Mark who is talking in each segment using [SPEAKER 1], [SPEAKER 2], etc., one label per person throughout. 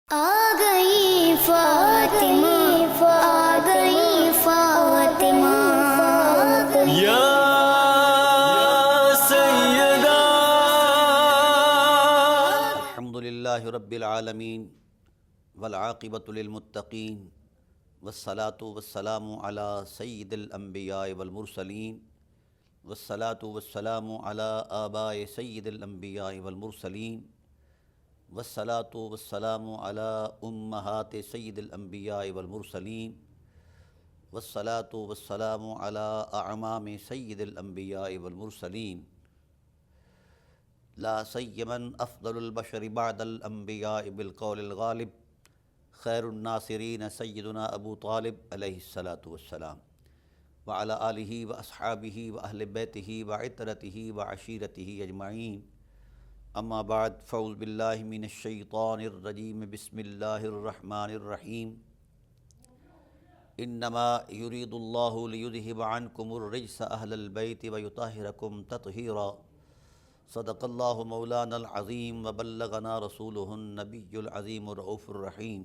[SPEAKER 1] آ گئی فاطمہ، آ گئی فاطمہ،
[SPEAKER 2] یا سیدہ
[SPEAKER 3] الحمدللہ رب العالمین والعاقبۃ للمتقین والصلاة والسلام علی سید الانبیاء والمرسلین والصلاة والسلام علی آباء سید الانبیاء والمرسلین والصلاة والسلام علی امہات سید الانبیاء والمرسلین والصلاة والسلام علی اعمام سید الانبیاء والمرسلین لا سیمن افضل البشر بعد الانبیاء بالقول الغالب خیر الناصرین سیدنا ابو طالب علیہ الصلاۃ والسلام وعلی آلہ واصحابہ واہل بیتہ وعطرتہ وعشیرتہ اجمعین اما بعد فاعوذ باللہ من الشیطان الرجیم بسم اللہ الرحمن الرحیم انما یرید اللہ لیذہب عنکم الرجس اہل البیت ویطہرکم تطہیرا صدق اللہ مولانا العظیم وبلغنا رسولہ النبی العظیم الرؤوف الرحیم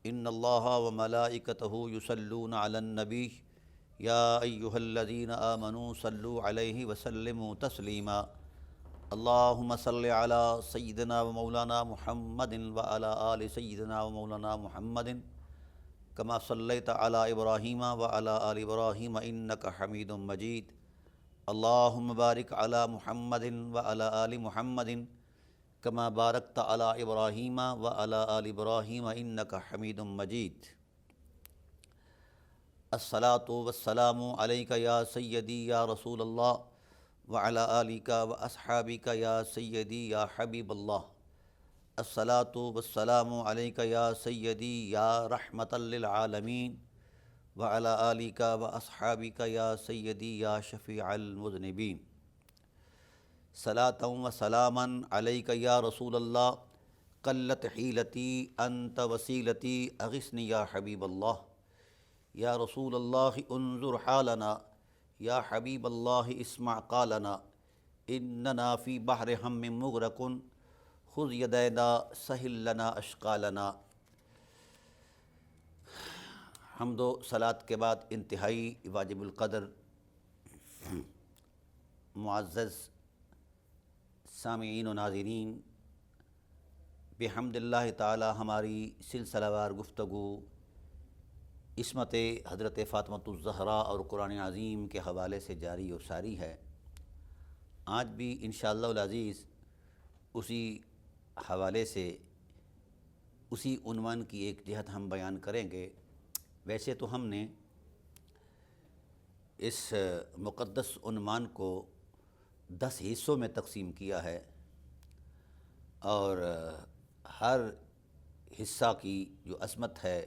[SPEAKER 3] ان اللہ وملائکتہ یصلون علی النبی یا ایہا الذین آمنوا صلوا علیہ وسلموا تسلیما اللہم صل علی سیدنا و مولانا محمد وعلی آل سیدنا و مولانا محمد کما صلیت علی ابراہیم وعلی آل ابراہیم انک حمید مجید اللہم بارک علی محمد وعلی آل محمد کما بارکت علی ابراہیم وعلی آل ابراہیم انک حمید مجید الصلاۃ والسلام علیک یا سیدی یا رسول اللہ وعلی آلک واصحابک یا سیدی یا حبیب اللہ الصلاۃ والسلام علیک یا سیدی یا رحمۃ للعالمین وعلی آلک واصحابک یا سیدی یا شفیع المذنبین صلاۃ و سلاما علیک یا رسول اللہ قلت حیلتی انت وسیلتی اغثنی یا حبیب اللہ یا رسول اللہ انظر حالنا یا حبیب اللہ اسمع قالنا اننا فی بحر ہم مغرق خذ یدینا سہل لنا اشقالنا۔ حمد و صلاۃ کے بعد انتہائی واجب القدر معزز سامعین و ناظرین، بحمد اللہ تعالی ہماری سلسلہ وار گفتگو عصمت حضرت فاطمۃ الزہرا اور قرآن عظیم کے حوالے سے جاری و ساری ہے۔ آج بھی انشاءاللہ العزیز اسی حوالے سے اسی عنوان کی ایک جہت ہم بیان کریں گے۔ ویسے تو ہم نے اس مقدس عنوان کو 10 حصوں میں تقسیم کیا ہے اور ہر حصہ کی جو عظمت ہے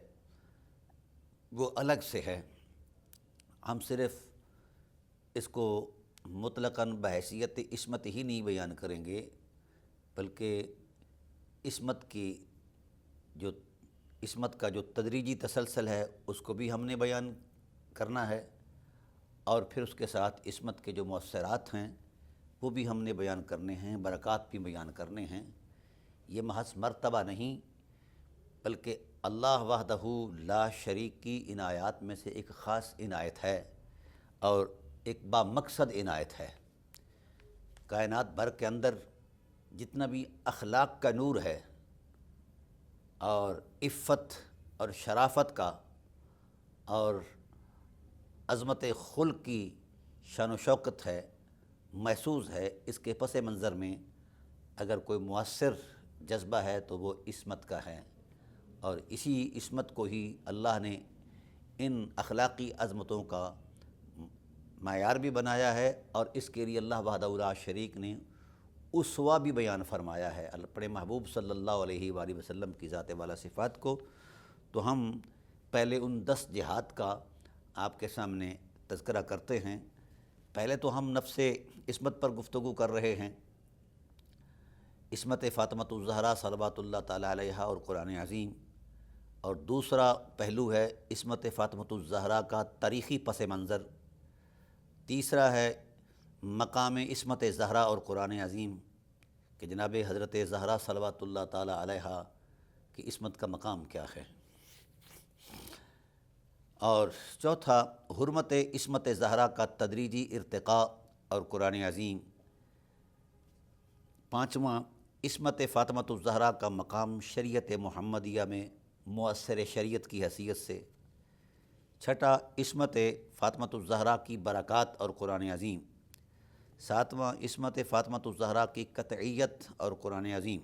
[SPEAKER 3] وہ الگ سے ہے۔ ہم صرف اس کو مطلقاً بحیثیت عصمت ہی نہیں بیان کریں گے، بلکہ عصمت کا جو تدریجی تسلسل ہے اس کو بھی ہم نے بیان کرنا ہے، اور پھر اس کے ساتھ عصمت کے جو مؤثرات ہیں وہ بھی ہم نے بیان کرنے ہیں، برکات بھی بیان کرنے ہیں۔ یہ محض مرتبہ نہیں بلکہ اللہ وحدہ لا شریک کی عنایات میں سے ایک خاص عنایت ہے اور ایک بامقصد عنایت ہے۔ کائنات بھر کے اندر جتنا بھی اخلاق کا نور ہے اور عفت اور شرافت کا اور عظمت خلق کی شان و شوکت ہے، محسوس ہے، اس کے پس منظر میں اگر کوئی مؤثر جذبہ ہے تو وہ عصمت کا ہے، اور اسی عصمت کو ہی اللہ نے ان اخلاقی عظمتوں کا معیار بھی بنایا ہے، اور اس کے لیے اللہ وحدہ لا شریک نے اسوہ بھی بیان فرمایا ہے اپنے محبوب صلی اللہ علیہ وآلہ وسلم کی ذات والا صفات کو۔ تو ہم پہلے ان 10 جہات کا آپ کے سامنے تذکرہ کرتے ہیں۔ پہلے تو ہم نفس عصمت پر گفتگو کر رہے ہیں، عصمت فاطمۃ الزہرا صلوات اللہ تعالی علیہا اور قرآن عظیم، اور دوسرا پہلو ہے عصمت فاطمۃ الزہرا کا تاریخی پس منظر، تیسرا ہے مقام عصمت زہرا اور قرآن عظیم کہ جناب حضرت زہرا صلوات اللہ تعالی علیہا کہ عصمت کا مقام کیا ہے۔ اور چوتھا، حرمت عصمت زہرا کا تدریجی ارتقاء اور قرآن عظیم۔ پانچواں، عصمت فاطمۃ الزہرا کا مقام شریعت محمدیہ میں مؤثر شریعت کی حیثیت سے۔ چھٹا، عصمت فاطمۃ الزہرا کی برکات اور قرآن عظیم۔ ساتواں، عصمت فاطمۃ الزہرا کی قطعیت اور قرآن عظیم۔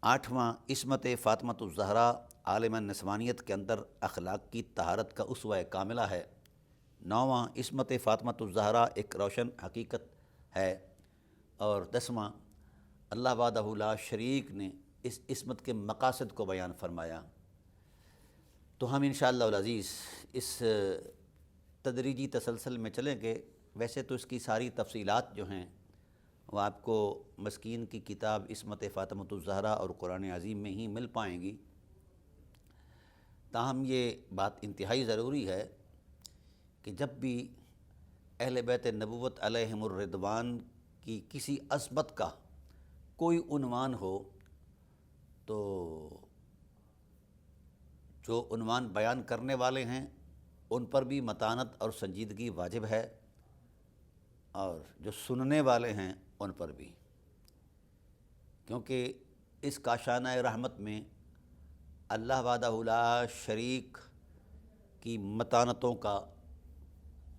[SPEAKER 3] آٹھواں، عصمت فاطمۃ الزہرا عالم نسوانیت کے اندر اخلاق کی طہارت کا اسوہ کاملہ ہے۔ نوواں، عصمت فاطمۃ الزہرا ایک روشن حقیقت ہے۔ اور دسواں، اللہ وحدہ لا شریک نے اس عصمت کے مقاصد کو بیان فرمایا۔ تو ہم انشاءاللہ العزیز اس تدریجی تسلسل میں چلیں گے۔ ویسے تو اس کی ساری تفصیلات جو ہیں وہ آپ کو مسکین کی کتاب عصمت فاطمۃ الزہرا اور قرآن عظیم میں ہی مل پائیں گی، تاہم یہ بات انتہائی ضروری ہے کہ جب بھی اہل بیت نبوت علیہم الرضوان کی کسی عصمت کا کوئی عنوان ہو تو جو عنوان بیان کرنے والے ہیں ان پر بھی متانت اور سنجیدگی واجب ہے، اور جو سننے والے ہیں ان پر بھی، کیونکہ اس کاشانہ رحمت میں اللہ وحدہ لا شریک کی متانتوں کا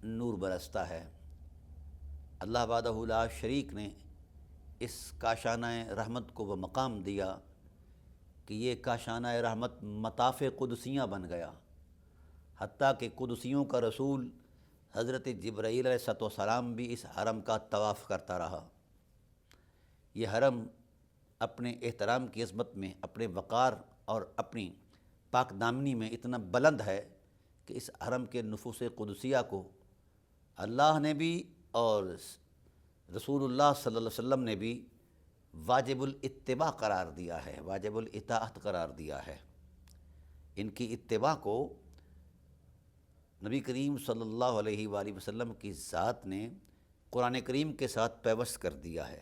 [SPEAKER 3] نور برستا ہے۔ اللہ وحدہ لا شریک نے اس کاشانہ رحمت کو وہ مقام دیا کہ یہ کاشانہ رحمت مطاف قدسیاں بن گیا، حتیٰ کہ قدسیوں کا رسول حضرت جبرائیل علیہ السلام بھی اس حرم کا طواف کرتا رہا۔ یہ حرم اپنے احترام کی عظمت میں، اپنے وقار اور اپنی پاک دامنی میں اتنا بلند ہے کہ اس حرم کے نفوس قدسیہ کو اللہ نے بھی اور رسول اللہ صلی اللہ علیہ وسلم نے بھی واجب الاتباع قرار دیا ہے، واجب الاطاعت قرار دیا ہے۔ ان کی اتباع کو نبی کریم صلی اللہ علیہ وآلہ وسلم کی ذات نے قرآن کریم کے ساتھ پیوست کر دیا ہے۔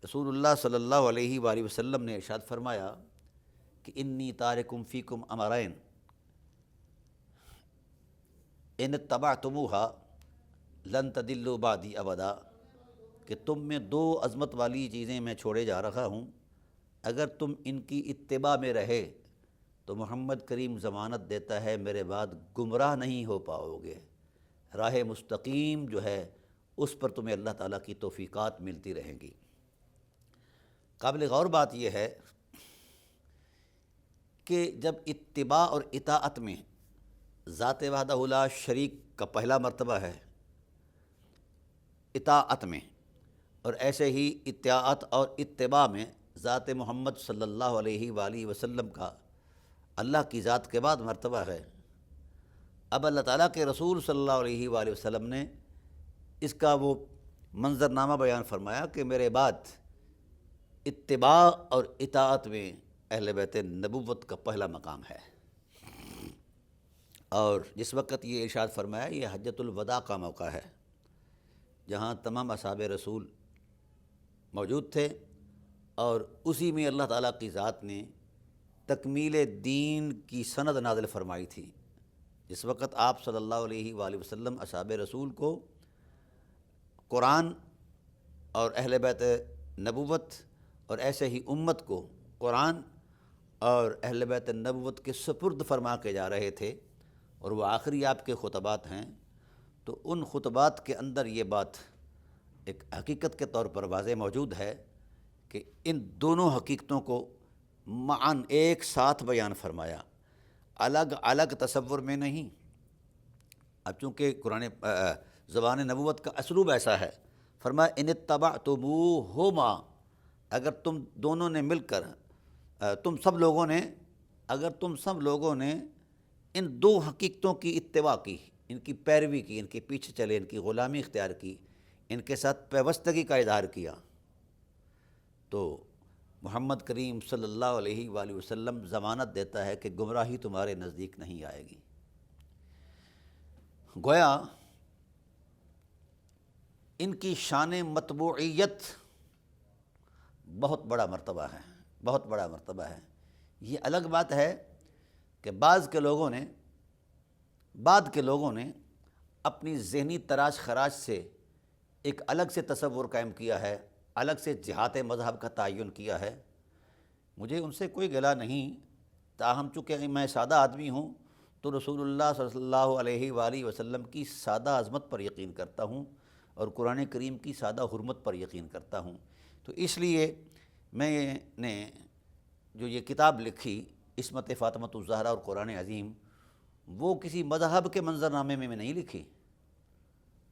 [SPEAKER 3] رسول اللہ صلی اللہ علیہ وآلہ وسلم نے ارشاد فرمایا کہ انی تارکم فیکم امرین ان اتبعتموها لن تضلوا بعدی ابدا، کہ تم میں دو عظمت والی چیزیں میں چھوڑے جا رہا ہوں، اگر تم ان کی اتباع میں رہے تو محمد کریم ضمانت دیتا ہے میرے بعد گمراہ نہیں ہو پاؤ گے، راہ مستقیم جو ہے اس پر تمہیں اللہ تعالیٰ کی توفیقات ملتی رہیں گی۔ قابل غور بات یہ ہے کہ جب اتباع اور اطاعت میں ذات وحدہ لا شریک کا پہلا مرتبہ ہے اطاعت میں، اور ایسے ہی اطاعت اور اتباع میں ذات محمد صلی اللہ علیہ وآلہ وسلم کا اللہ کی ذات کے بعد مرتبہ ہے، اب اللہ تعالیٰ کے رسول صلی اللہ علیہ وآلہ وسلم نے اس کا وہ منظرنامہ بیان فرمایا کہ میرے بعد اتباع اور اطاعت میں اہل بیت نبوت کا پہلا مقام ہے۔ اور جس وقت یہ ارشاد فرمایا، یہ حجۃ الوداع کا موقع ہے جہاں تمام اصحاب رسول موجود تھے، اور اسی میں اللہ تعالیٰ کی ذات نے تکمیل دین کی سند نازل فرمائی تھی۔ جس وقت آپ صلی اللہ علیہ وآلہ وسلم اصحاب رسول کو قرآن اور اہل بیت نبوت اور ایسے ہی امت کو قرآن اور اہل بیت نبوت کے سپرد فرما کے جا رہے تھے، اور وہ آخری آپ کے خطبات ہیں، تو ان خطبات کے اندر یہ بات ایک حقیقت کے طور پر واضح موجود ہے کہ ان دونوں حقیقتوں کو معاً ایک ساتھ بیان فرمایا، الگ الگ تصور میں نہیں۔ اب چونکہ قرآن زبان نبوت کا اسلوب ایسا ہے، فرمایا ان اتبعتموہما، اگر تم دونوں نے مل کر تم سب لوگوں نے ان دو حقیقتوں کی اتباع کی، ان کی پیروی کی، ان کے پیچھے چلے، ان کی غلامی اختیار کی، ان کے ساتھ پیوستگی کا اظہار کیا، تو محمد کریم صلی اللہ علیہ وآلہ وسلم ضمانت دیتا ہے کہ گمراہی تمہارے نزدیک نہیں آئے گی۔ گویا ان کی شان مطبوعیت بہت بڑا مرتبہ ہے، بہت بڑا مرتبہ ہے۔ یہ الگ بات ہے کہ بعد کے لوگوں نے اپنی ذہنی تراش خراش سے ایک الگ سے تصور قائم کیا ہے، الگ سے جہات مذہب کا تعین کیا ہے۔ مجھے ان سے کوئی گلہ نہیں، تاہم چونکہ میں سادہ آدمی ہوں تو رسول اللہ صلی اللہ علیہ وآلہ وسلم کی سادہ عظمت پر یقین کرتا ہوں اور قرآن کریم کی سادہ حرمت پر یقین کرتا ہوں۔ تو اس لیے میں نے جو یہ کتاب لکھی عصمت فاطمۃ الزہرا اور قرآن عظیم، وہ کسی مذہب کے منظرنامے میں نہیں لکھی،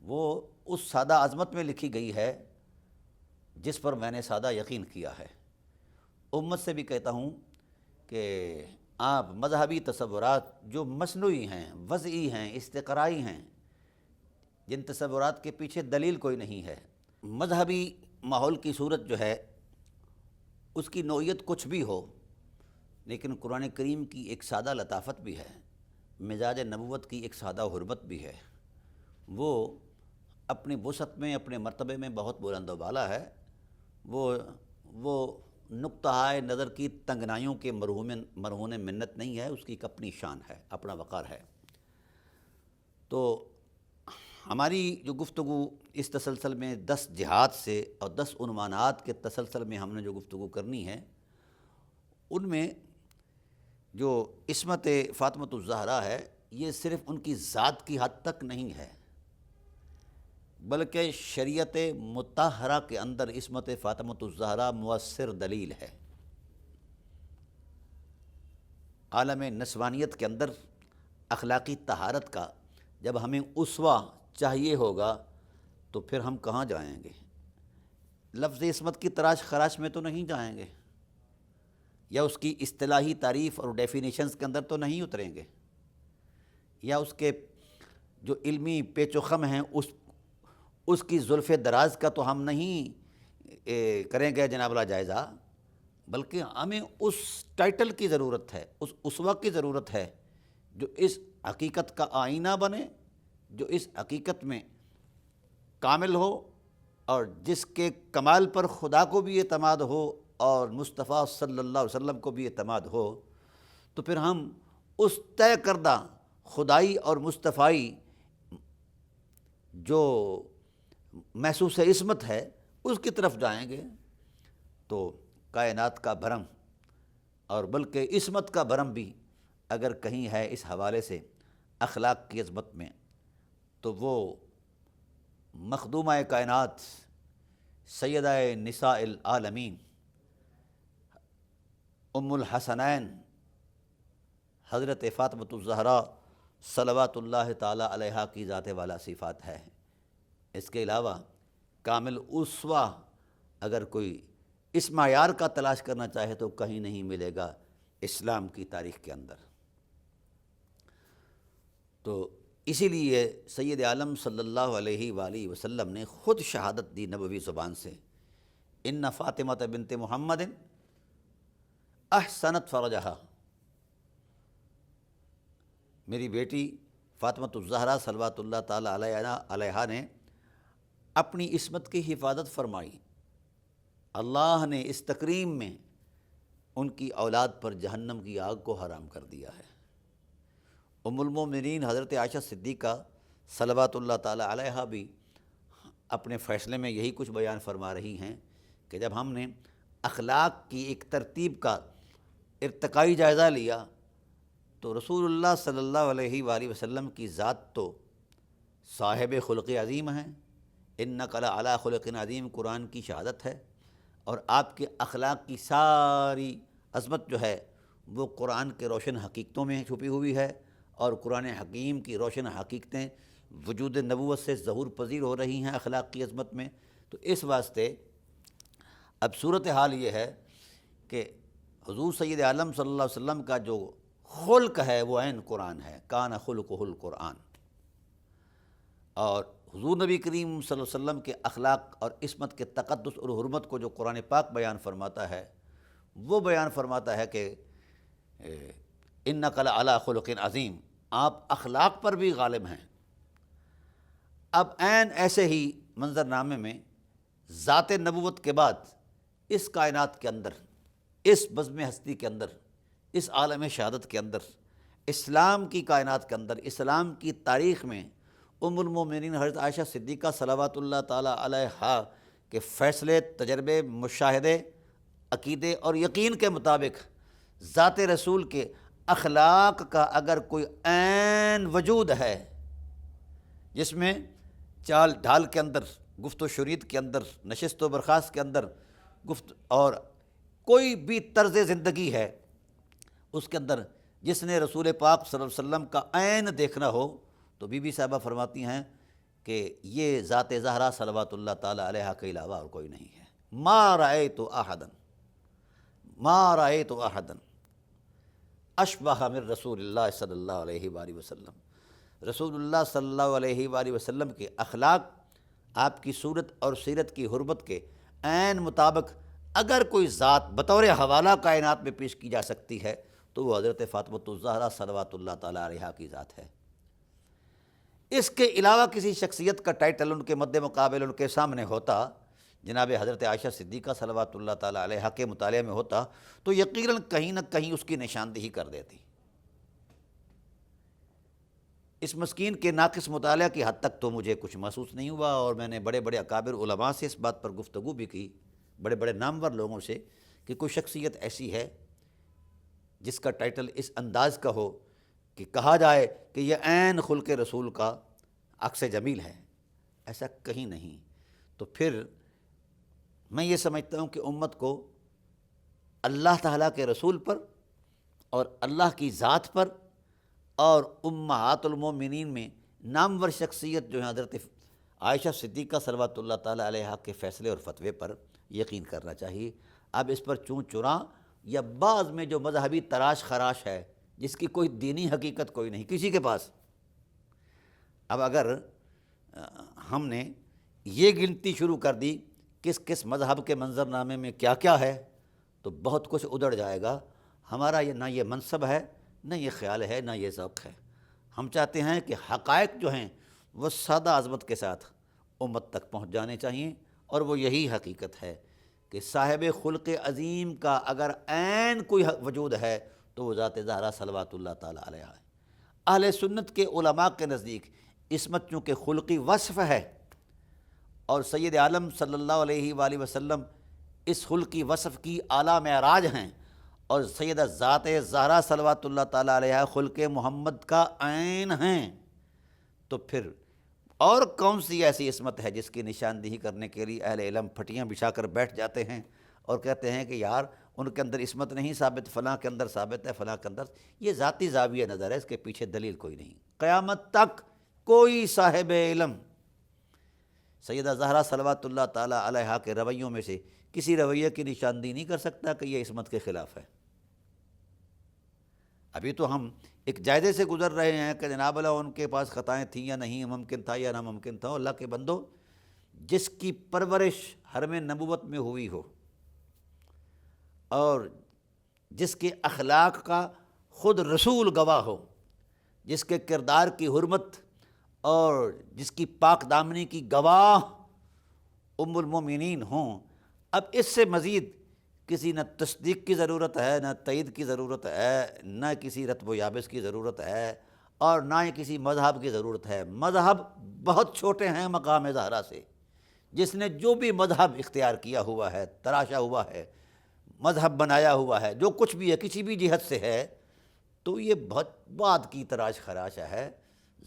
[SPEAKER 3] وہ اس سادہ عظمت میں لکھی گئی ہے جس پر میں نے سادہ یقین کیا ہے۔ امت سے بھی کہتا ہوں کہ آپ مذہبی تصورات جو مصنوعی ہیں، وضعی ہیں، استقرائی ہیں، جن تصورات کے پیچھے دلیل کوئی نہیں ہے، مذہبی ماحول کی صورت جو ہے اس کی نوعیت کچھ بھی ہو، لیکن قرآن کریم کی ایک سادہ لطافت بھی ہے، مزاج نبوت کی ایک سادہ حرمت بھی ہے، وہ اپنی وسعت میں، اپنے مرتبے میں بہت بلند و بالا ہے۔ وہ نقطہ نظر کی تنگنائیوں کے مرہون منت نہیں ہے، اس کی ایک اپنی شان ہے، اپنا وقار ہے۔ تو ہماری جو گفتگو اس تسلسل میں 10 جہات سے اور 10 عنوانات کے تسلسل میں ہم نے جو گفتگو کرنی ہے، ان میں جو عصمت فاطمۃ الزہرا ہے، یہ صرف ان کی ذات کی حد تک نہیں ہے، بلکہ شریعت مطہرہ کے اندر عصمت فاطمۃ الزہرا مؤثر دلیل ہے۔ عالم نسوانیت کے اندر اخلاقی طہارت کا جب ہمیں اسوہ چاہیے ہوگا تو پھر ہم کہاں جائیں گے؟ لفظ عصمت کی تراش خراش میں تو نہیں جائیں گے، یا اس کی اصطلاحی تعریف اور ڈیفینیشنز کے اندر تو نہیں اتریں گے، یا اس کے جو علمی پیچ و خم ہیں اس کی زلف دراز کا تو ہم نہیں کریں گے جناب اللہ جائزہ، بلکہ ہمیں اس ٹائٹل کی ضرورت ہے، اس اسوہ کی ضرورت ہے جو اس حقیقت کا آئینہ بنے، جو اس حقیقت میں کامل ہو اور جس کے کمال پر خدا کو بھی اعتماد ہو اور مصطفیٰ صلی اللہ علیہ وسلم کو بھی اعتماد ہو۔ تو پھر ہم اس طے کردہ خدائی اور مصطفائی جو محسوس عصمت ہے اس کی طرف جائیں گے۔ تو کائنات کا بھرم اور بلکہ عصمت کا بھرم بھی اگر کہیں ہے اس حوالے سے اخلاق کی عظمت میں، تو وہ مخدومہ کائنات سیدہ نساء العالمین ام الحسنین حضرت فاطمۃ الزہرا صلوات اللہ تعالی علیہا کی ذات والا صفات ہے۔ اس کے علاوہ کامل اسوہ اگر کوئی اس معیار کا تلاش کرنا چاہے تو کہیں نہیں ملے گا اسلام کی تاریخ کے اندر۔ تو اسی لیے سید عالم صلی اللہ علیہ وآلہ وسلم نے خود شہادت دی نبوی زبان سے، ان فاطمہ بنت محمد احسنت فرجہا، میری بیٹی فاطمۃ الزہرا صلوات اللہ تعالی علیہا نے اپنی عصمت کی حفاظت فرمائی۔ اللہ نے اس تکریم میں ان کی اولاد پر جہنم کی آگ کو حرام کر دیا ہے۔ ام المومنین حضرت عائشہ صدیقہ صلوات اللہ تعالی علیہا بھی اپنے فیصلے میں یہی کچھ بیان فرما رہی ہیں کہ جب ہم نے اخلاق کی ایک ترتیب کا ارتقائی جائزہ لیا تو رسول اللہ صلی اللہ علیہ وآلہ وسلم کی ذات تو صاحب خلق عظیم ہیں، انک لعلی خلق عظیم قرآن کی شہادت ہے، اور آپ کے اخلاق کی ساری عظمت جو ہے وہ قرآن کے روشن حقیقتوں میں چھپی ہوئی ہے، اور قرآن حکیم کی روشن حقیقتیں وجود نبوت سے ظہور پذیر ہو رہی ہیں اخلاق کی عظمت میں۔ تو اس واسطے اب صورتحال یہ ہے کہ حضور سید عالم صلی اللہ علیہ وسلم کا جو خلق ہے وہ عین قرآن ہے، کان خلقہ القرآن، اور حضور نبی کریم صلی اللہ علیہ وسلم کے اخلاق اور عصمت کے تقدس اور حرمت کو جو قرآن پاک بیان فرماتا ہے وہ بیان فرماتا ہے کہ انک لعلی خلق عظیم، آپ اخلاق پر بھی غالب ہیں۔ اب عین ایسے ہی منظرنامے میں ذات نبوت کے بعد اس کائنات کے اندر اس بزم ہستی کے اندر، اس عالم شہادت کے اندر، اسلام کی کائنات کے اندر، اسلام کی تاریخ میں ام المومنین حضرت عائشہ صدیقہ صلوات اللہ تعالی علیہا کے فیصلے، تجربے، مشاہدے، عقیدے اور یقین کے مطابق ذات رسول کے اخلاق کا اگر کوئی عین وجود ہے، جس میں چال ڈھال کے اندر، گفت و شنید کے اندر، نشست و برخاست کے اندر گفت اور کوئی بھی طرز زندگی ہے اس کے اندر، جس نے رسول پاک صلی اللہ علیہ وسلم کا عین دیکھنا ہو، تو بی بی صاحبہ فرماتی ہیں کہ یہ ذات زہرا صلوات اللہ تعالی علیہا کے علاوہ اور کوئی نہیں ہے۔ ما رأیت احدا اشبہ من رسول اللہ صلی اللہ علیہ وآلہ وسلم۔ رسول اللہ صلی اللہ علیہ وآلہ وسلم کے اخلاق، آپ کی صورت اور سیرت کی حرمت کے عین مطابق اگر کوئی ذات بطور حوالہ کائنات میں پیش کی جا سکتی ہے تو وہ حضرت فاطمۃ الزہرا صلوات اللہ تعالی علیہا کی ذات ہے۔ اس کے علاوہ کسی شخصیت کا ٹائٹل ان کے مد مقابل ان کے سامنے ہوتا، جناب حضرت عائشہ صدیقہ صلوات اللہ تعالی علیہا کے مطالعے میں ہوتا، تو یقیناً کہیں نہ کہیں اس کی نشاندہی کر دیتی۔ اس مسکین کے ناقص مطالعہ کی حد تک تو مجھے کچھ محسوس نہیں ہوا، اور میں نے بڑے بڑے اکابر علماء سے اس بات پر گفتگو بھی کی، بڑے بڑے نامور لوگوں سے، کہ کوئی شخصیت ایسی ہے جس کا ٹائٹل اس انداز کا ہو کہ کہا جائے کہ یہ عین خلق رسول کا عکس جمیل ہے۔ ایسا کہیں نہیں۔ تو پھر میں یہ سمجھتا ہوں کہ امت کو اللہ تعالیٰ کے رسول پر اور اللہ کی ذات پر اور امہات المومنین میں نامور شخصیت جو ہے حضرت عائشہ صدیقہ صلوات اللہ تعالی علیہا کے فیصلے اور فتوے پر یقین کرنا چاہیے۔ اب اس پر چون چراں یا بعض میں جو مذہبی تراش خراش ہے، جس کی کوئی دینی حقیقت کوئی نہیں کسی کے پاس، اب اگر ہم نے یہ گنتی شروع کر دی کس کس مذہب کے منظر نامے میں کیا کیا ہے، تو بہت کچھ ادڑ جائے گا۔ ہمارا یہ نہ یہ منصب ہے، نہ یہ خیال ہے، نہ یہ ذوق ہے۔ ہم چاہتے ہیں کہ حقائق جو ہیں وہ سادہ عظمت کے ساتھ امت تک پہنچ جانے چاہیے، اور وہ یہی حقیقت ہے کہ صاحب خلق عظیم کا اگر عین کوئی وجود ہے تو وہ ذات زہرا صلوات اللہ تعالی علیہا ہے۔ اہل سنت کے علماء کے نزدیک عصمت چونکہ خلقی وصف ہے، اور سید عالم صلی اللہ علیہ وآلہ وسلم اس خلقی وصف کی اعلیٰ معراج ہیں، اور سیدہ ذات زہرا صلوات اللہ تعالی علیہا خلق محمد کا عین ہیں، تو پھر اور کون سی ایسی عصمت ہے جس کی نشاندہی کرنے کے لیے اہل علم پھٹیاں بچھا کر بیٹھ جاتے ہیں اور کہتے ہیں کہ یار ان کے اندر عصمت نہیں ثابت، فلاں کے اندر ثابت ہے، فلاں کے اندر۔ یہ ذاتی زاویہ نظر ہے، اس کے پیچھے دلیل کوئی نہیں۔ قیامت تک کوئی صاحب علم سیدہ زہرا صلوات اللہ تعالی علیہا کے رویوں میں سے کسی رویے کی نشاندہی نہیں کر سکتا کہ یہ عصمت کے خلاف ہے۔ ابھی تو ہم ایک جائزے سے گزر رہے ہیں کہ جناب اللہ ان کے پاس خطائیں تھیں یا نہیں، ممکن تھا یا ناممکن تھا۔ اللہ کے بندو، جس کی پرورش حرم نبوت میں ہوئی ہو اور جس کے اخلاق کا خود رسول گواہ ہو، جس کے کردار کی حرمت اور جس کی پاک دامنی کی گواہ ام المومنین ہوں، اب اس سے مزید کسی نہ تصدیق کی ضرورت ہے، نہ تائید کی ضرورت ہے، نہ کسی رتب و یابس کی ضرورت ہے، اور نہ ہی کسی مذہب کی ضرورت ہے۔ مذہب بہت چھوٹے ہیں مقام زہرا سے۔ جس نے جو بھی مذہب اختیار کیا ہوا ہے، تراشا ہوا ہے، مذہب بنایا ہوا ہے، جو کچھ بھی ہے کسی بھی جہت سے ہے، تو یہ بہت بعد کی تراش خراش ہے۔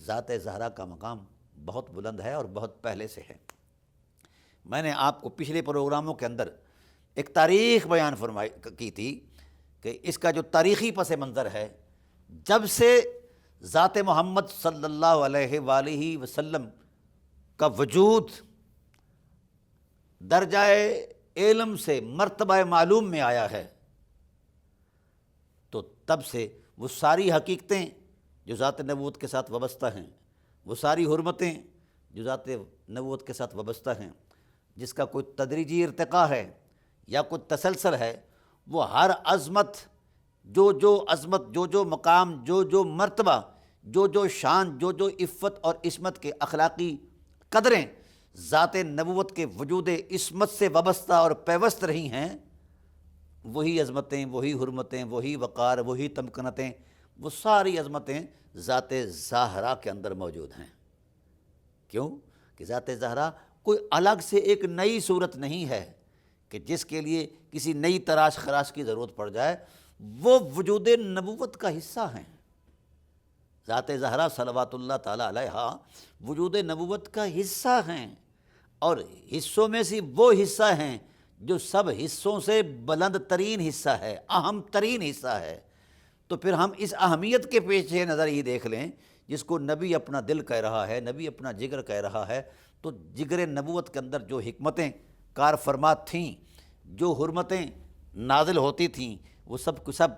[SPEAKER 3] ذات زہرا کا مقام بہت بلند ہے اور بہت پہلے سے ہے۔ میں نے آپ کو پچھلے پروگراموں کے اندر ایک تاریخ بیان کی تھی کہ اس کا جو تاریخی پس منظر ہے، جب سے ذات محمد صلی اللہ علیہ وآلہ وسلم کا وجود درجہ علم سے مرتبہ معلوم میں آیا ہے، تو تب سے وہ ساری حقیقتیں جو ذات نبوت کے ساتھ وابستہ ہیں، وہ ساری حرمتیں جو ذات نبوت کے ساتھ وابستہ ہیں، جس کا کوئی تدریجی ارتقاء ہے یا کوئی تسلسل ہے، وہ ہر عظمت، جو عظمت، جو مقام، جو مرتبہ، جو شان، جو عفت اور عصمت کے اخلاقی قدریں ذات نبوت کے وجود عصمت سے وابستہ اور پیوست رہی ہیں، وہی عظمتیں، وہی حرمتیں، وہی وقار، وہی تمکنتیں، وہ ساری عظمتیں ذات زہرا کے اندر موجود ہیں۔ کیوں کہ ذات زہرا کوئی الگ سے ایک نئی صورت نہیں ہے کہ جس کے لیے کسی نئی تراش خراش کی ضرورت پڑ جائے، وہ وجود نبوت کا حصہ ہیں۔ ذات زہرا صلوات اللہ تعالیٰ علیہا وجود نبوت کا حصہ ہیں، اور حصوں میں سے وہ حصہ ہیں جو سب حصوں سے بلند ترین حصہ ہے، اہم ترین حصہ ہے۔ تو پھر ہم اس اہمیت کے پیش نظر یہ دیکھ لیں، جس کو نبی اپنا دل کہہ رہا ہے، نبی اپنا جگر کہہ رہا ہے، تو جگر نبوت کے اندر جو حکمتیں کار فرمات تھیں، جو حرمتیں نازل ہوتی تھیں، وہ سب کو سب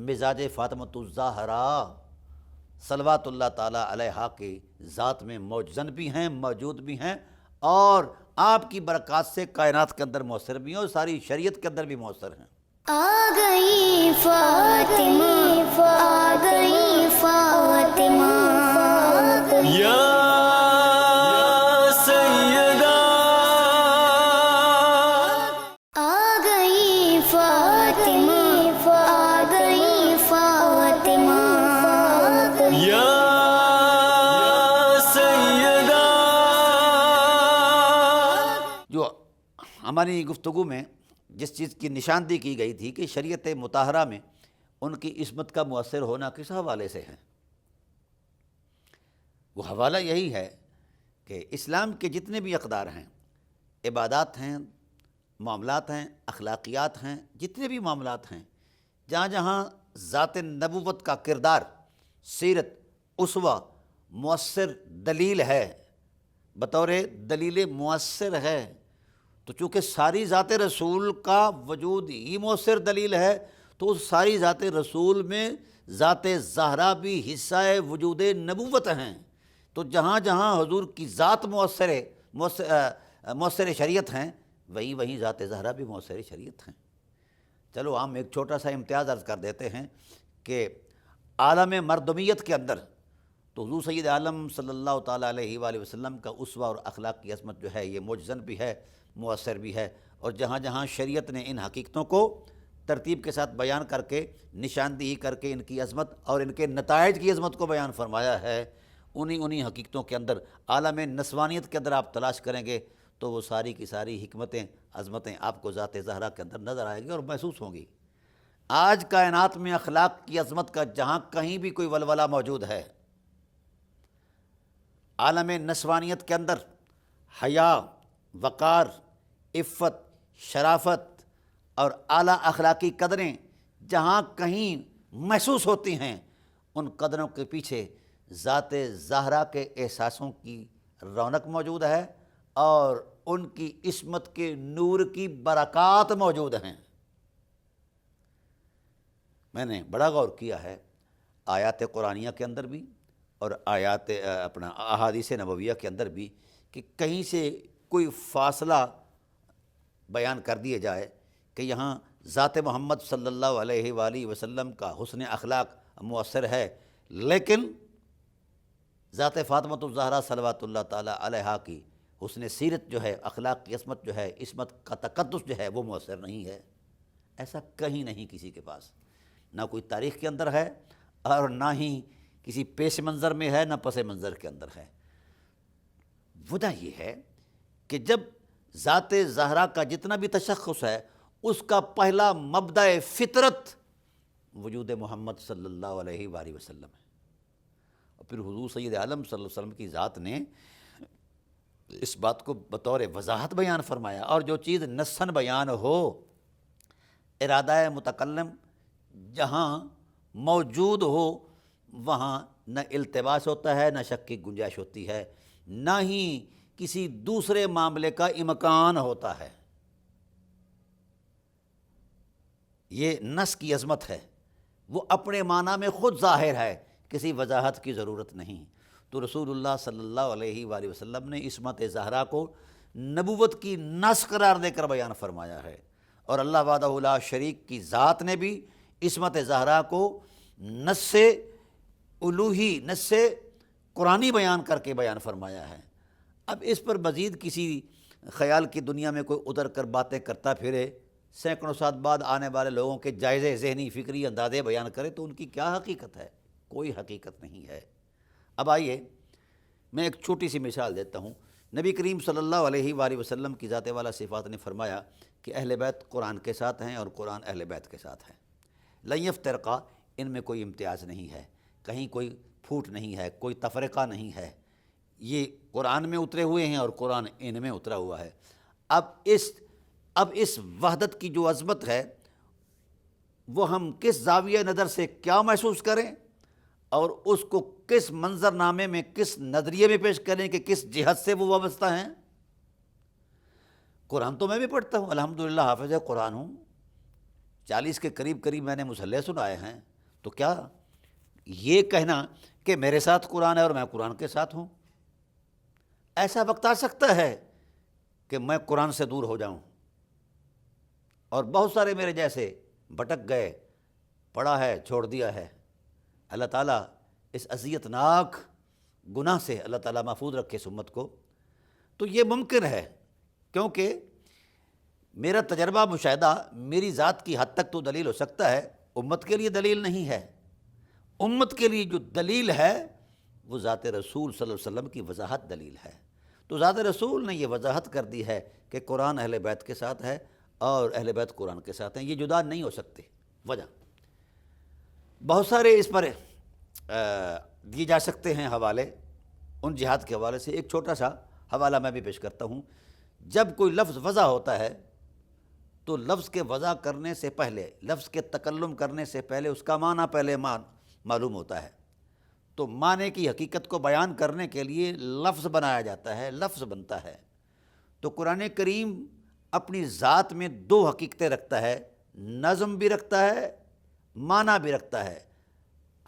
[SPEAKER 3] مزاج فاطمۃ الزہرا صلوات اللہ تعالیٰ علیہا کے ذات میں موجزن بھی ہیں، موجود بھی ہیں، اور آپ کی برکات سے کائنات کے اندر مؤثر بھی ہیں، اور ساری شریعت کے اندر بھی مؤثر ہیں۔
[SPEAKER 1] آ گئی فاطمہ، آ گئی فاطمہ،
[SPEAKER 2] یا سیدہ،
[SPEAKER 1] آ گئی فاطمہ، آ گئی فاطمہ،
[SPEAKER 2] یا سیدہ۔
[SPEAKER 3] جو ہماری گفتگو میں جس چیز کی نشاندہی کی گئی تھی کہ شریعت مطہرہ میں ان کی عصمت کا مؤثر ہونا کس حوالے سے ہے، وہ حوالہ یہی ہے کہ اسلام کے جتنے بھی اقدار ہیں، عبادات ہیں، معاملات ہیں، اخلاقیات ہیں، جتنے بھی معاملات ہیں، جہاں جہاں ذات نبوت کا کردار، سیرت، اسوہ، مؤثر دلیل ہے، بطور دلیل مؤثر ہے، تو چونکہ ساری ذات رسول کا وجود ہی مؤثر دلیل ہے، تو اس ساری ذات رسول میں ذات زہرا بھی حصہ وجود نبوت ہیں۔ تو جہاں جہاں حضور کی ذات مؤثر شریعت ہیں، وہیں ذات زہرا بھی مؤثر شریعت ہیں۔ چلو ہم ایک چھوٹا سا امتیاز عرض کر دیتے ہیں کہ عالم مردمیت کے اندر تو حضور سید عالم صلی اللہ تعالیٰ علیہ وآلہ وسلم کا اسوہ اور اخلاق کی عظمت جو ہے، یہ معجزن بھی ہے، مؤثر بھی ہے، اور جہاں جہاں شریعت نے ان حقیقتوں کو ترتیب کے ساتھ بیان کر کے، نشاندہی کر کے ان کی عظمت اور ان کے نتائج کی عظمت کو بیان فرمایا ہے، انہی حقیقتوں کے اندر عالم نسوانیت کے اندر آپ تلاش کریں گے تو وہ ساری کی ساری حکمتیں، عظمتیں آپ کو ذات زہرا کے اندر نظر آئیں گی اور محسوس ہوں گی۔ آج کائنات میں اخلاق کی عظمت کا جہاں کہیں بھی کوئی ولولہ موجود ہے، عالم نسوانیت کے اندر حیا، وقار، عفت، شرافت اور اعلیٰ اخلاقی قدریں جہاں کہیں محسوس ہوتی ہیں، ان قدروں کے پیچھے ذات زہرا کے احساسوں کی رونق موجود ہے، اور ان کی عصمت کے نور کی برکات موجود ہیں۔ میں نے بڑا غور کیا ہے آیات قرآنیہ کے اندر بھی اور آیات احادیث نبویہ کے اندر بھی، کہ کہیں سے کوئی فاصلہ بیان کر دیے جائے کہ یہاں ذات محمد صلی اللہ علیہ وآلہ وسلم کا حسن اخلاق مؤثر ہے، لیکن ذات فاطمۃ الزہرا صلوات اللہ تعالیٰ علیہا کی حسن سیرت جو ہے، اخلاق کی عصمت جو ہے، عصمت کا تقدس جو ہے، وہ مؤثر نہیں ہے۔ ایسا کہیں نہیں کسی کے پاس، نہ کوئی تاریخ کے اندر ہے اور نہ ہی کسی پیش منظر میں ہے، نہ پس منظر کے اندر ہے۔ وجہ یہ ہے کہ جب ذات زہرا کا جتنا بھی تشخص ہے، اس کا پہلا مبدأ فطرت وجود محمد صلی اللہ علیہ وآلہ وسلم ہے، اور پھر حضور سید عالم صلی اللہ علیہ وسلم کی ذات نے اس بات کو بطور وضاحت بیان فرمایا، اور جو چیز نصاً بیان ہو، ارادہ متکلم جہاں موجود ہو، وہاں نہ التباس ہوتا ہے، نہ شک کی گنجائش ہوتی ہے، نہ ہی کسی دوسرے معاملے کا امکان ہوتا ہے۔ یہ نص کی عظمت ہے، وہ اپنے معنی میں خود ظاہر ہے، کسی وضاحت کی ضرورت نہیں۔ تو رسول اللہ صلی اللہ علیہ وآلہ وسلم نے عصمت زہرا کو نبوت کی نص قرار دے کر بیان فرمایا ہے، اور اللہ وحدہ لا شریک کی ذات نے بھی عصمت زہرا کو نص الوہی، نص قرآنی بیان کر کے بیان فرمایا ہے۔ اب اس پر مزید کسی خیال کی دنیا میں کوئی ادھر کر باتیں کرتا پھرے، سینکڑوں سال بعد آنے والے لوگوں کے جائزے ذہنی فکری اندازے بیان کرے تو ان کی کیا حقیقت ہے؟ کوئی حقیقت نہیں ہے۔ اب آئیے میں ایک چھوٹی سی مثال دیتا ہوں۔ نبی کریم صلی اللہ علیہ وآلہ وسلم کی ذات والا صفات نے فرمایا کہ اہل بیت قرآن کے ساتھ ہیں اور قرآن اہل بیت کے ساتھ ہیں۔ لن یفترقا، ان میں کوئی امتیاز نہیں ہے، کہیں کوئی پھوٹ نہیں ہے، کوئی تفرقہ نہیں ہے، یہ قرآن میں اترے ہوئے ہیں اور قرآن ان میں اترا ہوا ہے۔ اب اس وحدت کی جو عظمت ہے وہ ہم کس زاویہ نظر سے کیا محسوس کریں اور اس کو کس منظر نامے میں کس نظریے میں پیش کریں کہ کس جہت سے وہ وابستہ ہیں۔ قرآن تو میں بھی پڑھتا ہوں، الحمدللہ حافظ قرآن ہوں، 40 کے قریب میں نے مصلح سنائے ہیں، تو کیا یہ کہنا کہ میرے ساتھ قرآن ہے اور میں قرآن کے ساتھ ہوں؟ ایسا وقت آ سکتا ہے کہ میں قرآن سے دور ہو جاؤں، اور بہت سارے میرے جیسے بھٹک گئے، پڑھا ہے چھوڑ دیا ہے۔ اللہ تعالیٰ اس اذیت ناک گناہ سے اللہ تعالیٰ محفوظ رکھے اس امت کو۔ تو یہ ممکن ہے، کیونکہ میرا تجربہ مشاہدہ میری ذات کی حد تک تو دلیل ہو سکتا ہے، امت کے لیے دلیل نہیں ہے۔ امت کے لیے جو دلیل ہے وہ ذات رسول صلی اللہ علیہ وسلم کی وضاحت دلیل ہے۔ تو ذات رسول نے یہ وضاحت کر دی ہے کہ قرآن اہل بیت کے ساتھ ہے اور اہل بیت قرآن کے ساتھ ہیں، یہ جدا نہیں ہو سکتے۔ وجہ بہت سارے اس پر دیے جا سکتے ہیں حوالے، ان جہاد کے حوالے سے ایک چھوٹا سا حوالہ میں بھی پیش کرتا ہوں۔ جب کوئی لفظ وضع ہوتا ہے تو لفظ کے وضع کرنے سے پہلے، لفظ کے تکلم کرنے سے پہلے اس کا معنی پہلے معلوم ہوتا ہے۔ تو معنی کی حقیقت کو بیان کرنے کے لیے لفظ بنایا جاتا ہے، لفظ بنتا ہے۔ تو قرآن کریم اپنی ذات میں دو حقیقتیں رکھتا ہے، نظم بھی رکھتا ہے، معنی بھی رکھتا ہے۔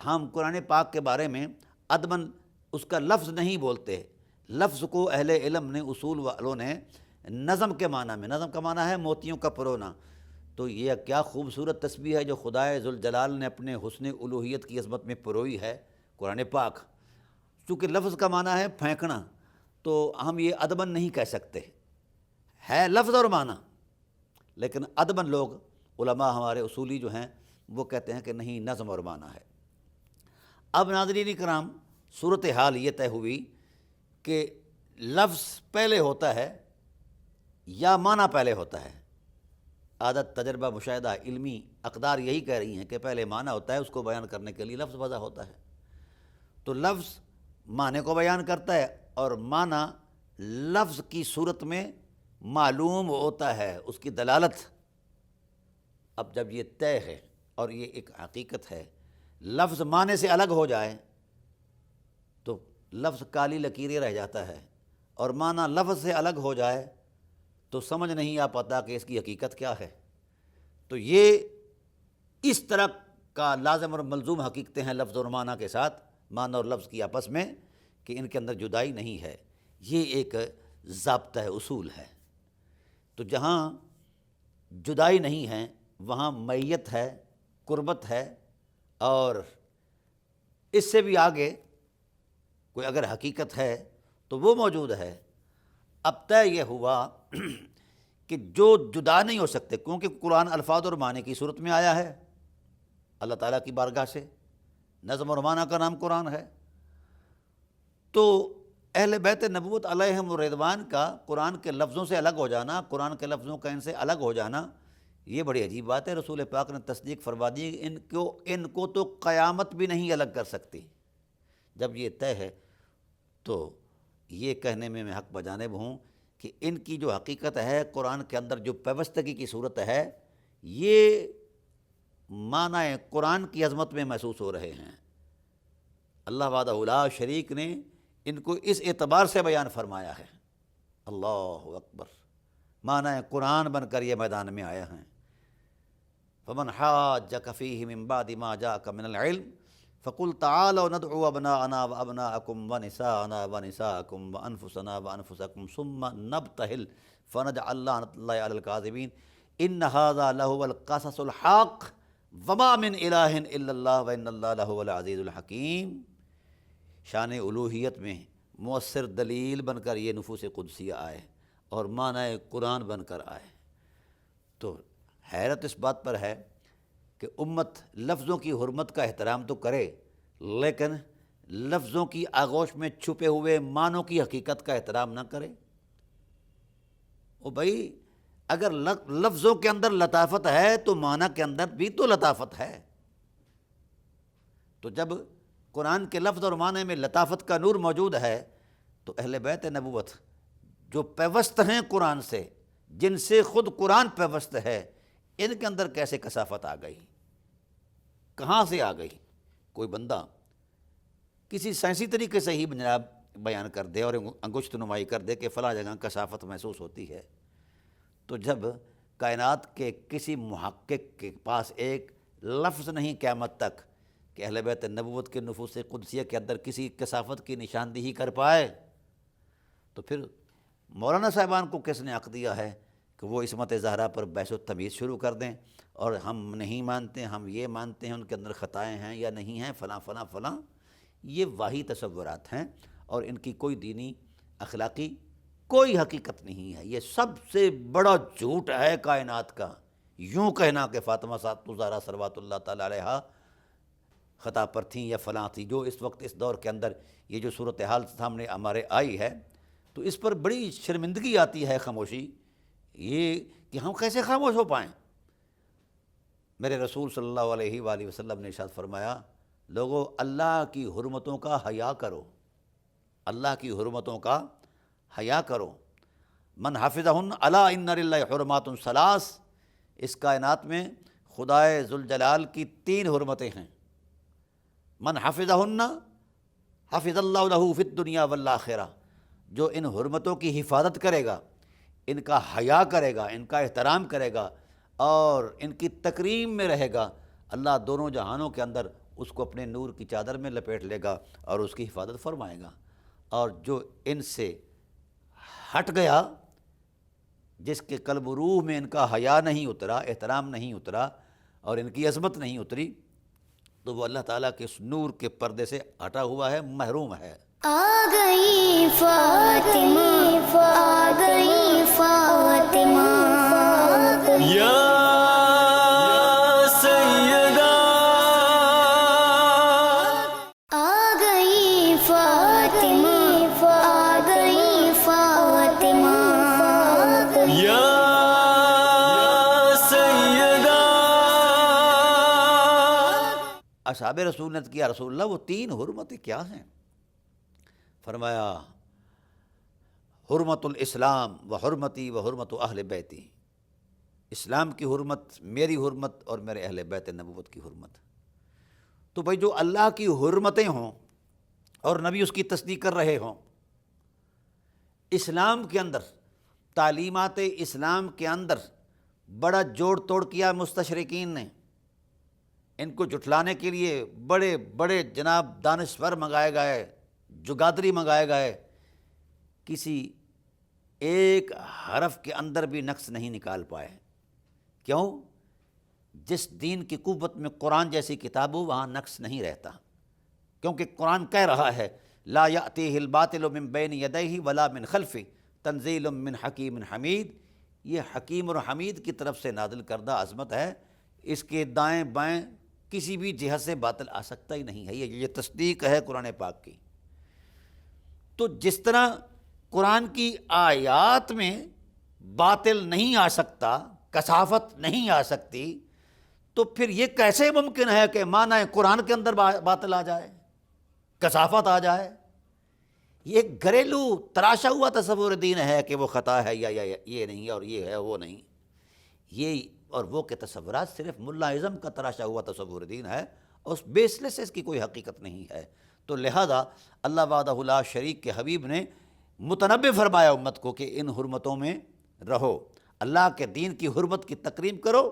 [SPEAKER 3] ہم قرآن پاک کے بارے میں ادباً اس کا لفظ نہیں بولتے، لفظ کو اہل علم نے، اصول والوں نے نظم کے معنی میں، نظم کا معنی ہے موتیوں کا پرونا۔ تو یہ کیا خوبصورت تسبیح ہے جو خدائے ذوالجلال نے اپنے حسن الوہیت کی عظمت میں پروئی ہے قرآن پاک۔ چونکہ لفظ کا معنی ہے پھینکنا، تو ہم یہ ادباً نہیں کہہ سکتے، ہے لفظ اور معنی، لیکن ادباً لوگ علماء ہمارے اصولی جو ہیں وہ کہتے ہیں کہ نہیں، نظم اور معنی ہے۔ اب ناظرین کرام، صورتحال یہ طے ہوئی کہ لفظ پہلے ہوتا ہے یا معنی پہلے ہوتا ہے۔ عادت، تجربہ، مشاہدہ، علمی اقدار یہی کہہ رہی ہیں کہ پہلے معنی ہوتا ہے، اس کو بیان کرنے کے لیے لفظ وضع ہوتا ہے۔ تو لفظ معنی کو بیان کرتا ہے اور معنی لفظ کی صورت میں معلوم ہوتا ہے، اس کی دلالت۔ اب جب یہ طے ہے اور یہ ایک حقیقت ہے، لفظ معنی سے الگ ہو جائے تو لفظ کالی لکیریں رہ جاتا ہے، اور معنی لفظ سے الگ ہو جائے تو سمجھ نہیں آ پاتا کہ اس کی حقیقت کیا ہے۔ تو یہ اس طرح کا لازم اور ملزوم حقیقتیں ہیں لفظ اور معنی کے ساتھ، معنی اور لفظ کی آپس میں، کہ ان کے اندر جدائی نہیں ہے۔ یہ ایک ضابطہ ہے، اصول ہے۔ تو جہاں جدائی نہیں ہے وہاں معیت ہے، قربت ہے، اور اس سے بھی آگے کوئی اگر حقیقت ہے تو وہ موجود ہے۔ اب طے یہ ہوا کہ جو جدا نہیں ہو سکتے، کیونکہ قرآن الفاظ اور معنی کی صورت میں آیا ہے اللہ تعالیٰ کی بارگاہ سے، نظم اور معنی کا نام قرآن ہے۔ تو اہل بیت نبوت علیہم الرضوان کا قرآن کے لفظوں سے الگ ہو جانا، قرآن کے لفظوں کا ان سے الگ ہو جانا، یہ بڑی عجیب بات ہے۔ رسول پاک نے تصدیق فرما دی، ان کو تو قیامت بھی نہیں الگ کر سکتی۔ جب یہ طے ہے تو یہ کہنے میں حق بجانب ہوں کہ ان کی جو حقیقت ہے، قرآن کے اندر جو پیوستگی کی صورت ہے، یہ معنی قرآن کی عظمت میں محسوس ہو رہے ہیں۔ اللہ وحدہ لا شریک نے ان کو اس اعتبار سے بیان فرمایا ہے۔ اللہ اکبر، معنی قرآن بن کر یہ میدان میں آیا ہیں۔ فمن حاجک فیہ من بعد ما جاءک من العلم فقل تعالوا ندعو ابناءنا وابناءکم ونساءنا ونساءکم وانفسنا وانفسکم ثم نبتہل فنجعل لعنۃ اللہ علی الکاذبین ان ھذا لہو القصص الحق وما من الہ الا اللہ وان اللہ لہو العزیز الحکیم۔ شان الوہیت میں مؤثر دلیل بن کر یہ نفوس قدسیہ آئے اور معنی قرآن بن کر آئے۔ تو حیرت اس بات پر ہے کہ امت لفظوں کی حرمت کا احترام تو کرے، لیکن لفظوں کی آغوش میں چھپے ہوئے معنوں کی حقیقت کا احترام نہ کرے۔ او بھائی، اگر لفظوں کے اندر لطافت ہے تو معنی کے اندر بھی تو لطافت ہے۔ تو جب قرآن کے لفظ اور معنی میں لطافت کا نور موجود ہے تو اہل بیت نبوت جو پیوست ہیں قرآن سے، جن سے خود قرآن پیوست ہے، ان کے اندر کیسے کثافت آ گئی؟ کہاں سے آ گئی؟ کوئی بندہ کسی سائنسی طریقے سے ہی جناب بیان کر دے اور انگشت نمائی کر دے کہ فلاں جگہ کثافت محسوس ہوتی ہے، تو جب کائنات کے کسی محقق کے پاس ایک لفظ نہیں قیامت تک کہ اہل بیت نبوت کے نفوس قدسیہ کے اندر کسی کثافت کی نشاندہی کر پائے، تو پھر مولانا صاحبان کو کس نے حق دیا ہے کہ وہ عصمت زہرا پر بحث و تمیز شروع کر دیں اور ہم نہیں مانتے، ہم یہ مانتے ہیں، ان کے اندر خطائیں ہیں یا نہیں ہیں، فلاں فلاں فلاں؟ یہ واہی تصورات ہیں اور ان کی کوئی دینی اخلاقی کوئی حقیقت نہیں ہے۔ یہ سب سے بڑا جھوٹ ہے کائنات کا، یوں کہنا کہ فاطمہ سات زہرا صلوات اللہ تعالی علیہا خطا پر تھیں یا فلاں تھی۔ جو اس وقت اس دور کے اندر یہ جو صورتحال سامنے ہمارے آئی ہے تو اس پر بڑی شرمندگی آتی ہے، خاموشی، یہ کہ ہم کیسے خاموش ہو پائیں۔ میرے رسول صلی اللہ علیہ وآلہ وسلم نے ارشاد فرمایا، لوگو اللہ کی حرمتوں کا حیا کرو، اللہ کی حرمتوں کا حیا کرو۔ من حفظہن الا ان للہ حرمات ثلاث، اس کائنات میں خدائے ذوالجلال کی 3 حرمتیں ہیں۔ من حفظہن حفظ اللہ لہ فی الدنیا والآخرہ، جو ان حرمتوں کی حفاظت کرے گا، ان کا حیا کرے گا، ان کا احترام کرے گا اور ان کی تکریم میں رہے گا، اللہ دونوں جہانوں کے اندر اس کو اپنے نور کی چادر میں لپیٹ لے گا اور اس کی حفاظت فرمائے گا۔ اور جو ان سے ہٹ گیا، جس کے قلب و روح میں ان کا حیا نہیں اترا، احترام نہیں اترا اور ان کی عظمت نہیں اتری، تو وہ اللہ تعالیٰ کے اس نور کے پردے سے ہٹا ہوا ہے، محروم ہے۔
[SPEAKER 1] آ گئی فاطمہ، آ گئی فاطمہ،
[SPEAKER 2] یا سیدہ،
[SPEAKER 1] آ گئی فاطمہ، آ گئی فاطمہ،
[SPEAKER 2] یا سیدہ۔
[SPEAKER 3] اصحاب رسول نے کیا رسول اللہ وہ 3 حرمتیں کیا ہیں؟ فرمایا حرمت الاسلام و حرمتی و حرمت اہل بیتی، اسلام کی حرمت، میری حرمت اور میرے اہل بیت نبوت کی حرمت۔ تو بھائی جو اللہ کی حرمتیں ہوں اور نبی اس کی تصدیق کر رہے ہوں، اسلام کے اندر، تعلیمات اسلام کے اندر بڑا جوڑ توڑ کیا مستشرقین نے، ان کو جھٹلانے کے لیے بڑے بڑے جناب دانشور منگائے گئے، جگادری منگائے گئے، کسی ایک حرف کے اندر بھی نقص نہیں نکال پائے۔ کیوں؟ جس دین کی قوت میں قرآن جیسی کتاب ہو وہاں نقص نہیں رہتا، کیونکہ قرآن کہہ رہا ہے لا یأتیہ الباطل من بین یدیہ ولا من خلفہ تنزیل من حکیم حمید۔ یہ حکیم اور حمید کی طرف سے نازل کردہ عظمت ہے، اس کے دائیں بائیں کسی بھی جہت سے باطل آ سکتا ہی نہیں ہے، یہ تصدیق ہے قرآن پاک کی۔ تو جس طرح قرآن کی آیات میں باطل نہیں آ سکتا، کثافت نہیں آ سکتی، تو پھر یہ کیسے ممکن ہے کہ معنی قرآن کے اندر باطل آ جائے، کثافت آ جائے؟ یہ ایک گھریلو تراشا ہوا تصور دین ہے کہ وہ خطا ہے یا یہ نہیں اور یہ ہے وہ نہیں، یہ اور وہ کے تصورات صرف ملا اعظم کا تراشا ہوا تصور دین ہے، اور اس بیس لیس اس کی کوئی حقیقت نہیں ہے۔ تو لہذا اللہ وحدہ لا شریک کے حبیب نے متنبہ فرمایا امت کو کہ ان حرمتوں میں رہو، اللہ کے دین کی حرمت کی تکریم کرو،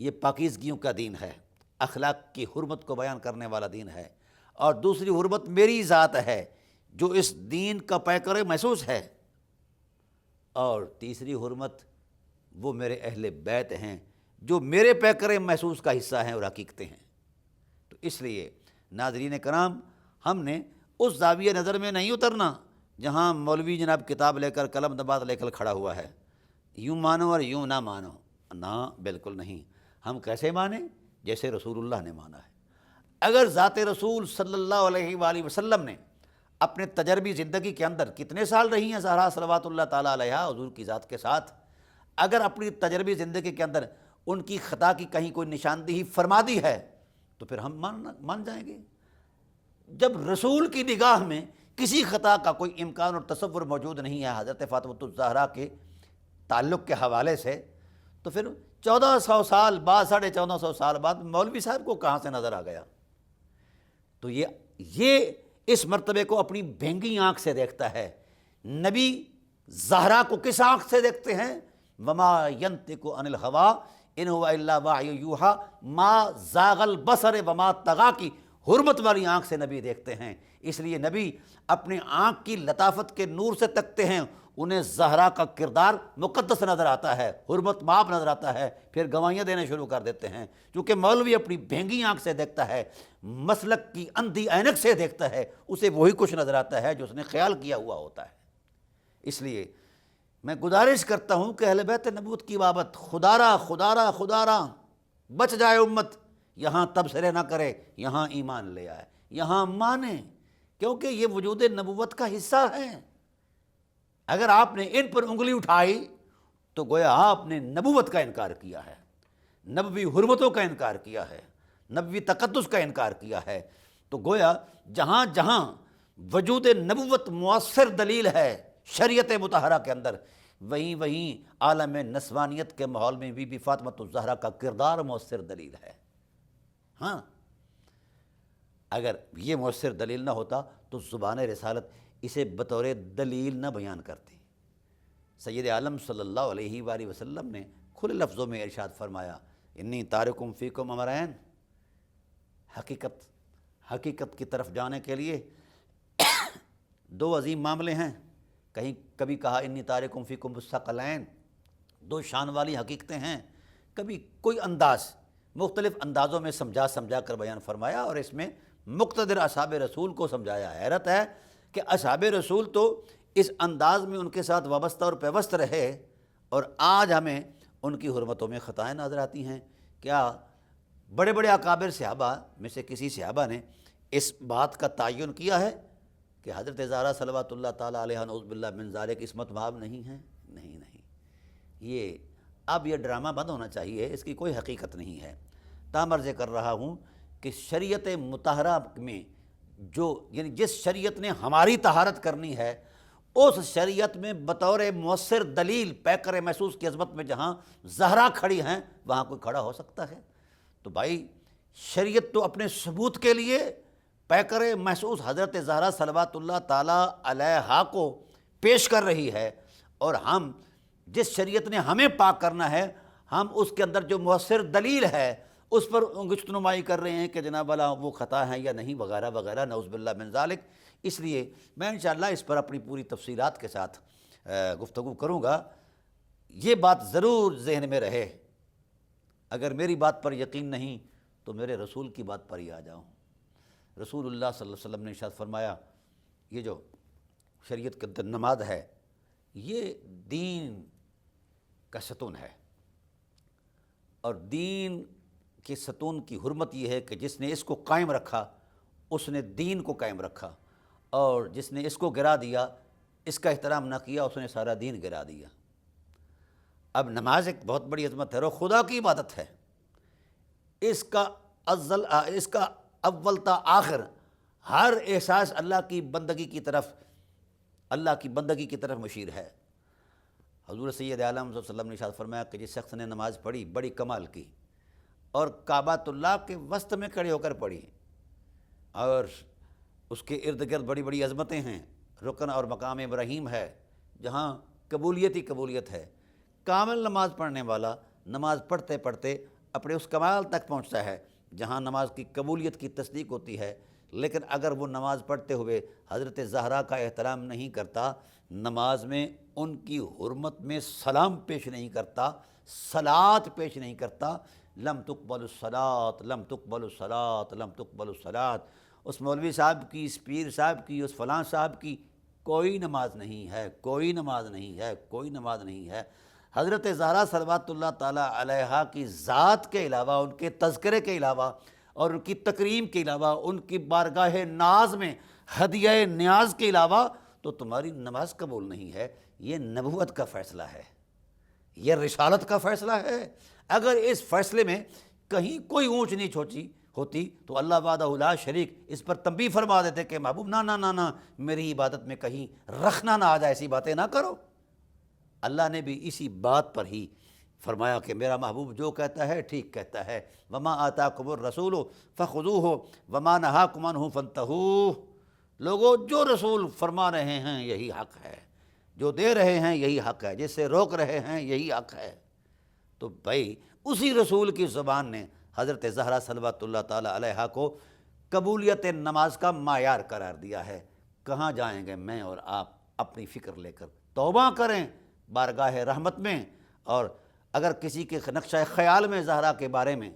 [SPEAKER 3] یہ پاکیزگیوں کا دین ہے، اخلاق کی حرمت کو بیان کرنے والا دین ہے۔ اور دوسری حرمت میری ذات ہے جو اس دین کا پیکر محسوس ہے، اور تیسری حرمت وہ میرے اہل بیت ہیں جو میرے پیکر محسوس کا حصہ ہیں اور حقیقتیں ہیں۔ تو اس لیے ناظرین کرام، ہم نے اس زاویہ نظر میں نہیں اترنا جہاں مولوی جناب کتاب لے کر قلم دبات لے کر کھڑا ہوا ہے، یوں مانو اور یوں نہ مانو، نا بالکل نہیں. ہم کیسے مانیں؟ جیسے رسول اللہ نے مانا ہے. اگر ذات رسول صلی اللہ علیہ وآلہ وسلم نے اپنے تجربی زندگی کے اندر کتنے سال رہی ہیں زہرا صلوات اللہ تعالیٰ علیہا حضور کی ذات کے ساتھ، اگر اپنی تجربی زندگی کے اندر ان کی خطا کی کہیں کوئی نشاندہی فرما دی ہے تو پھر ہم مان جائیں گے. جب رسول کی نگاہ میں کسی خطا کا کوئی امکان اور تصور موجود نہیں ہے حضرت فاطمۃ الزہرا کے تعلق کے حوالے سے، تو پھر 1400 سال بعد 1450 سال بعد مولوی صاحب کو کہاں سے نظر آ گیا؟ تو یہ اس مرتبے کو اپنی بھینگی آنکھ سے دیکھتا ہے. نبی زہرا کو کس آنکھ سے دیکھتے ہیں؟ وما ینطق عن الہویٰ ان ہوا الا وحی یوحیٰ ما زاغ البصر وما طغیٰ کی حرمت والی آنکھ سے نبی دیکھتے ہیں. اس لیے نبی اپنی آنکھ کی لطافت کے نور سے تکتے ہیں، انہیں زہرا کا کردار مقدس نظر آتا ہے، حرمت مآب نظر آتا ہے، پھر گواہیاں دینے شروع کر دیتے ہیں. چونکہ مولوی اپنی بھینگی آنکھ سے دیکھتا ہے، مسلک کی اندھی اینک سے دیکھتا ہے، اسے وہی کچھ نظر آتا ہے جو اس نے خیال کیا ہوا ہوتا ہے. اس لیے میں گزارش کرتا ہوں کہ اہل بیت نبوت کی بابت خدارا بچ جائے امت، یہاں تبصرے نہ کرے، یہاں ایمان لے آئے، یہاں مانے، کیونکہ یہ وجود نبوت کا حصہ ہے. اگر آپ نے ان پر انگلی اٹھائی تو گویا آپ نے نبوت کا انکار کیا ہے، نبوی حرمتوں کا انکار کیا ہے، نبوی تقدس کا انکار کیا ہے. تو گویا جہاں جہاں وجود نبوت مؤثر دلیل ہے شریعت مطہرہ کے اندر، وہیں عالم نسوانیت کے ماحول میں بی بی فاطمۃ الزہرا کا کردار مؤثر دلیل ہے. ہاں، اگر یہ مؤثر دلیل نہ ہوتا تو زبان رسالت اسے بطور دلیل نہ بیان کرتی. سید عالم صلی اللہ علیہ وآلہ وسلم نے کھلے لفظوں میں ارشاد فرمایا، انی تارکم فیکم امرین، حقیقت کی طرف جانے کے لیے دو عظیم معاملے ہیں. کبھی کہا انی تارکم فیکم الثقلین، دو شان والی حقیقتیں ہیں. کبھی کوئی انداز مختلف اندازوں میں سمجھا کر بیان فرمایا، اور اس میں مقتدر اصحاب رسول کو سمجھایا. حیرت ہے کہ اصحاب رسول تو اس انداز میں ان کے ساتھ وابستہ اور پیوست رہے، اور آج ہمیں ان کی حرمتوں میں خطائیں نظر آتی ہیں. کیا بڑے بڑے اکابر صحابہ میں سے کسی صحابہ نے اس بات کا تعین کیا ہے کہ حضرت زہرا صلوات اللہ تعالیٰ علیہا نعوذ باللہ من ذالک عصمت مآب نہیں ہے؟ نہیں. اب یہ ڈرامہ بند ہونا چاہیے، اس کی کوئی حقیقت نہیں ہے. تامرض کر رہا ہوں کہ شریعت مطہرہ میں یعنی جس شریعت نے ہماری طہارت کرنی ہے، اس شریعت میں بطور مؤثر دلیل پیکر محسوس کی عظمت میں جہاں زہرا کھڑی ہیں وہاں کوئی کھڑا ہو سکتا ہے؟ تو بھائی شریعت تو اپنے ثبوت کے لیے پیکر محسوس حضرت زہرا صلوات اللہ تعالیٰ علیہا کو پیش کر رہی ہے، اور ہم جس شریعت نے ہمیں پاک کرنا ہے، ہم اس کے اندر جو مؤثر دلیل ہے اس پر انگشت نمائی کر رہے ہیں کہ جناب والا وہ خطا ہیں یا نہیں، وغیرہ وغیرہ، نعوذ باللہ من ذالک. اس لیے میں انشاءاللہ اس پر اپنی پوری تفصیلات کے ساتھ گفتگو کروں گا. یہ بات ضرور ذہن میں رہے، اگر میری بات پر یقین نہیں تو میرے رسول کی بات پر ہی آ جاؤں. رسول اللہ صلی اللہ علیہ وسلم نے ارشاد فرمایا، یہ جو شریعت کے اندر نماز ہے یہ دین کا ستون ہے، اور دین کے ستون کی حرمت یہ ہے کہ جس نے اس کو قائم رکھا اس نے دین کو قائم رکھا، اور جس نے اس کو گرا دیا، اس کا احترام نہ کیا، اس نے سارا دین گرا دیا. اب نماز ایک بہت بڑی عظمت ہے اور خدا کی عبادت ہے. اس کا اول تا آخر ہر احساس اللہ کی بندگی کی طرف مشیر ہے. حضور سید عالم صلی اللہ علیہ وسلم نے ارشاد فرمایا کہ جس شخص نے نماز پڑھی بڑی کمال کی، اور کعبۃ اللہ کے وسط میں کھڑے ہو کر پڑھی، اور اس کے ارد گرد بڑی بڑی عظمتیں ہیں، رکن اور مقام ابراہیم ہے جہاں قبولیت ہی قبولیت ہے. کامل نماز پڑھنے والا نماز پڑھتے پڑھتے اپنے اس کمال تک پہنچتا ہے جہاں نماز کی قبولیت کی تصدیق ہوتی ہے. لیکن اگر وہ نماز پڑھتے ہوئے حضرت زہرا کا احترام نہیں کرتا، نماز میں ان کی حرمت میں سلام پیش نہیں کرتا، صلاۃ پیش نہیں کرتا، لم تقبل الصلاۃ، لم تقبل الصلاۃ، لم تقبل الصلاۃ. اس مولوی صاحب کی، اس پیر صاحب کی، اس فلاں صاحب کی کوئی نماز نہیں ہے، کوئی نماز نہیں ہے، کوئی نماز نہیں ہے. حضرت زہرا صلوات اللہ تعالیٰ علیہا کی ذات کے علاوہ، ان کے تذکرے کے علاوہ اور ان کی تکریم کے علاوہ، ان کی بارگاہ ناز میں ہدیہ نیاز کے علاوہ تو تمہاری نماز قبول نہیں ہے۔ یہ نبوت کا فیصلہ ہے، یہ رسالت کا فیصلہ ہے۔ اگر اس فیصلے میں کہیں کوئی اونچ نیچ ہوتی تو اللہ وحدہ لا شریک اس پر تنبیہ فرما دیتے کہ محبوب نہ میری عبادت میں کہیں رکھنا نہ آ جائے، ایسی باتیں نہ کرو۔ اللہ نے بھی اسی بات پر ہی فرمایا کہ میرا محبوب جو کہتا ہے ٹھیک کہتا ہے۔ وما آتاکم الرسول فخذوہ وما نہاکم عنہ فانتہوا۔ لوگوں، جو رسول فرما رہے ہیں یہی حق ہے، جو دے رہے ہیں یہی حق ہے، جس سے روک رہے ہیں یہی حق ہے۔ تو بھائی اسی رسول کی زبان نے حضرت زہرا صلوات اللہ تعالیٰ علیہا کو قبولیت نماز کا معیار قرار دیا ہے۔ کہاں جائیں گے میں اور آپ اپنی فکر لے کر؟ توبہ کریں بارگاہ رحمت میں، اور اگر کسی کے نقشہ خیال میں زہرا کے بارے میں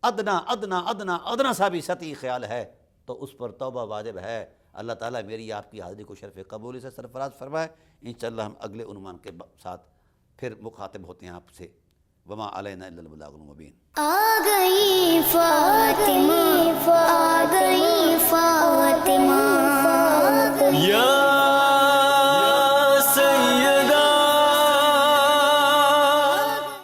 [SPEAKER 3] ادنا سا بھی سطحی خیال ہے تو اس پر توبہ واجب ہے۔ اللہ تعالیٰ میری آپ کی حاضری کو شرف قبولی سے سرفراز فرمائے۔ انشاءاللہ ہم اگلے عنوان کے ساتھ پھر مخاطب ہوتے ہیں آپ سے۔ وما علینا الا البلاغ المبین۔
[SPEAKER 1] آ گئی فاطمہ، آ گئی فاطمہ۔